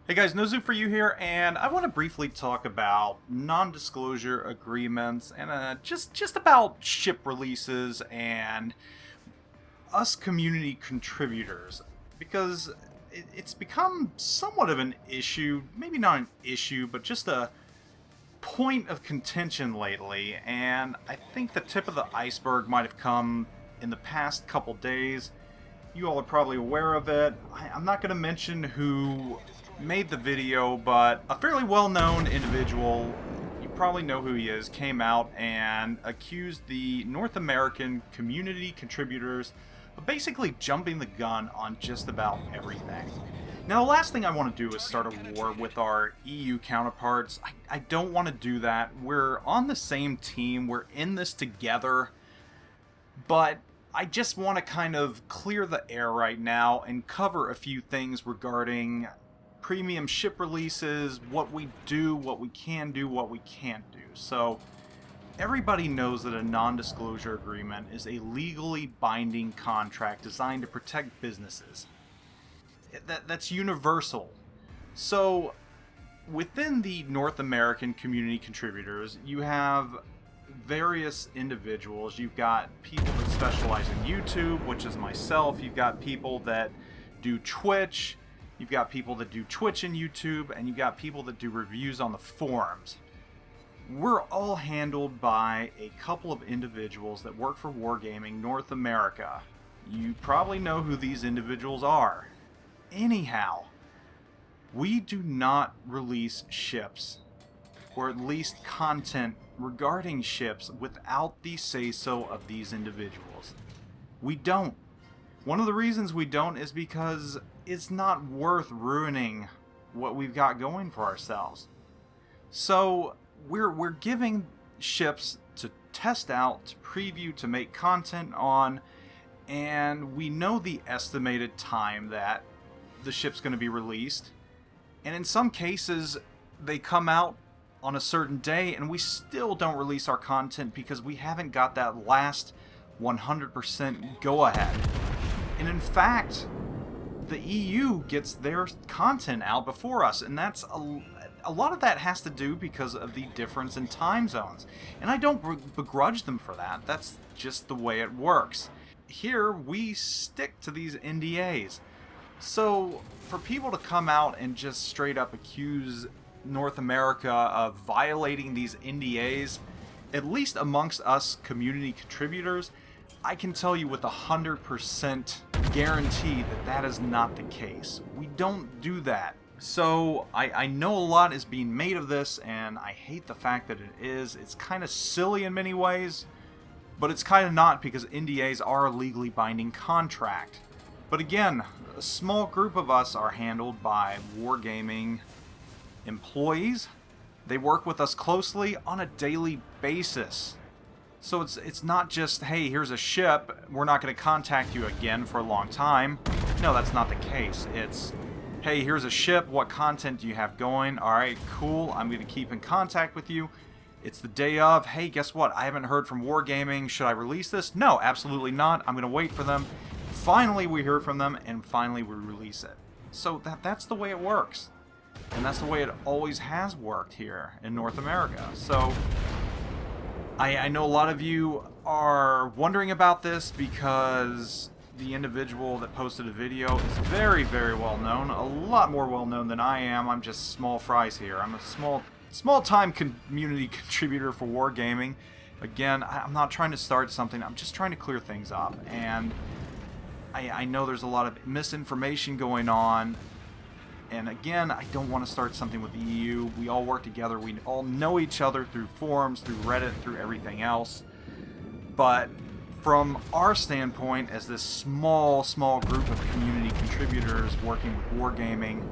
Hey guys, Nozu for you here, and I want to briefly talk about non-disclosure agreements and just about ship releases and us community contributors, because it's become somewhat of an issue, maybe not an issue, but just a point of contention lately, and I think the tip of the iceberg might have come in the past couple days. You all are probably aware of it. I'm not going to mention who made the video, but a fairly well-known individual, you probably know who he is, came out and accused the North American community contributors of basically jumping the gun on just about everything. Now, the last thing I want to do is start a war with our EU counterparts. I don't want to do that. We're on the same team. We're in this together. But I just want to kind of clear the air right now and cover a few things regarding premium ship releases, what we do, what we can do, what we can't do. So everybody knows that a non-disclosure agreement is a legally binding contract designed to protect businesses. That's universal. So within the North American community contributors, you have various individuals. You've got people that specialize in YouTube, which is myself. You've got people that do Twitch. You've got people that do Twitch and YouTube, and you've got people that do reviews on the forums. We're all handled by a couple of individuals that work for Wargaming North America. You probably know who these individuals are. Anyhow, we do not release ships, or at least content regarding ships, without the say-so of these individuals. We don't. One of the reasons we don't is because it's not worth ruining what we've got going for ourselves. So we're giving ships to test out, to preview, to make content on, and we know the estimated time that the ship's going to be released. And in some cases, they come out on a certain day and we still don't release our content because we haven't got that last 100% go-ahead. And in fact, the EU gets their content out before us, and that's a lot of that has to do because of the difference in time zones. And I don't begrudge them for that. That's just the way it works. Here, we stick to these NDAs. So, for people to come out and just straight up accuse North America of violating these NDAs, at least amongst us community contributors, I can tell you with 100% guarantee that that is not the case. We don't do that. So I know a lot is being made of this, and I hate the fact that it is. It's kind of silly in many ways, but it's kind of not, because NDAs are a legally binding contract. But again, a small group of us are handled by Wargaming employees. They work with us closely on a daily basis. So it's not just, hey, here's a ship, we're not going to contact you again for a long time. No, that's not the case. It's, hey, here's a ship, what content do you have going? Alright, cool, I'm going to keep in contact with you. It's the day of, hey, guess what, I haven't heard from Wargaming, should I release this? No, absolutely not, I'm going to wait for them. Finally we hear from them, and finally we release it. So that's the way it works. And that's the way it always has worked here in North America. So I know a lot of you are wondering about this because the individual that posted a video is very, very well known. A lot more well known than I am. I'm just small fries here. I'm a small-time community contributor for Wargaming. Again, I'm not trying to start something. I'm just trying to clear things up. And I know there's a lot of misinformation going on. And again, I don't want to start something with the EU. We all work together. We all know each other through forums, through Reddit, through everything else. But from our standpoint, as this small group of community contributors working with Wargaming,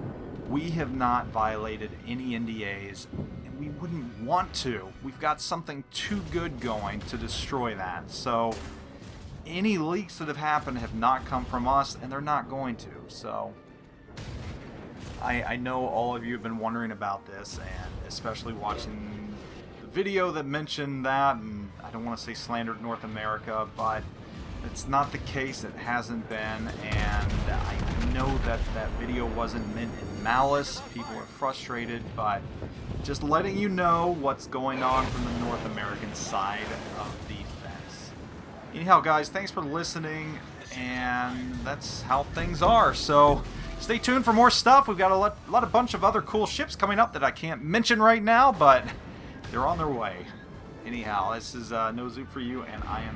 we have not violated any NDAs, and we wouldn't want to. We've got something too good going to destroy that. So any leaks that have happened have not come from us, and they're not going to. So I know all of you have been wondering about this, and especially watching the video that mentioned that, and I don't want to say slandered North America, but it's not the case. It hasn't been, and I know that that video wasn't meant in malice. People are frustrated, but just letting you know what's going on from the North American side of the fence. Anyhow, guys, thanks for listening, and that's how things are. So stay tuned for more stuff. We've got a bunch of other cool ships coming up that I can't mention right now, but they're on their way. Anyhow, this is No Zoop for you, and I am